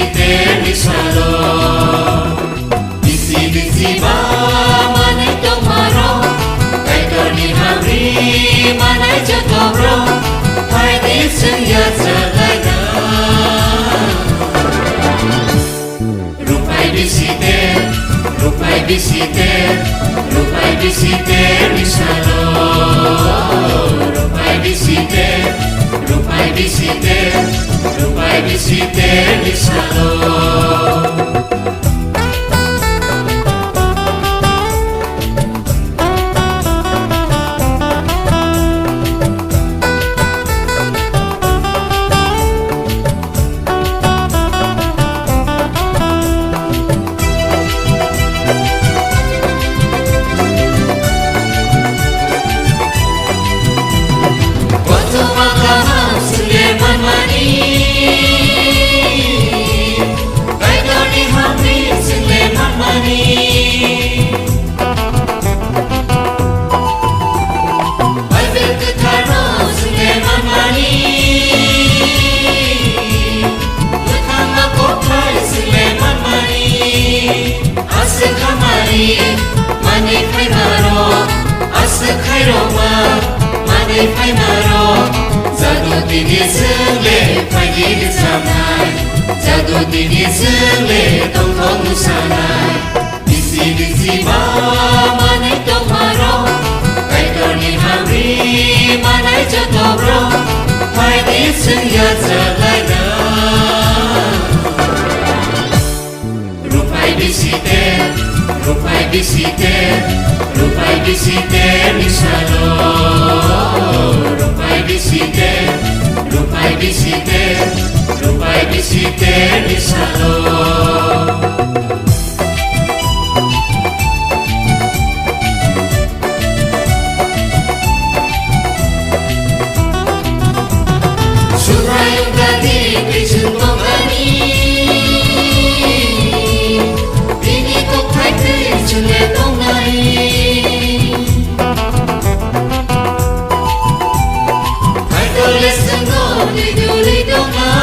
visiter di salon. Bisi-bisi ba manai tong maro, kai doni hari manai jatobro, hai di senja zalada. Rupai visiter di salon. Rupai visiter di salon. Mani khai maro, asa khai roma, mani khai maro. Jadu dini sele, khai dini samai. Jadu dini sele, tong tong musanai. Bisi ba, mani tong maro, kai doni hamri, manai jatobro, khai di senja zalada. Rupai visiter di salon. Rupai visiter di salon. Surayung gadi pisun tongani, bini kok khai pisun le tongani. Khai dole sengo di duli dongan,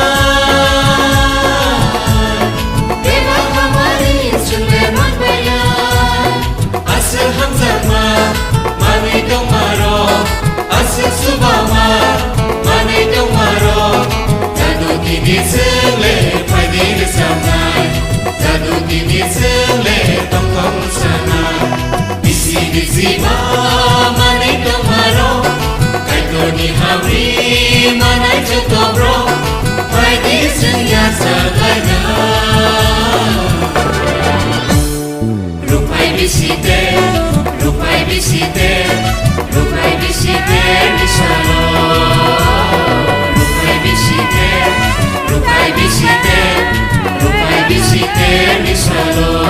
deva kamari sunle manbayan. Asal hamzama mani dongmaro, asal subama mani dongmaro. Jadu dini sele pai dini samai, jadu dini sele tong tong sanai. Bisi ba mani dongmaro, kai doni hamri manai jatobro, hai di senja zalada. Rupai visiter di salon. Rupai visiter di salon.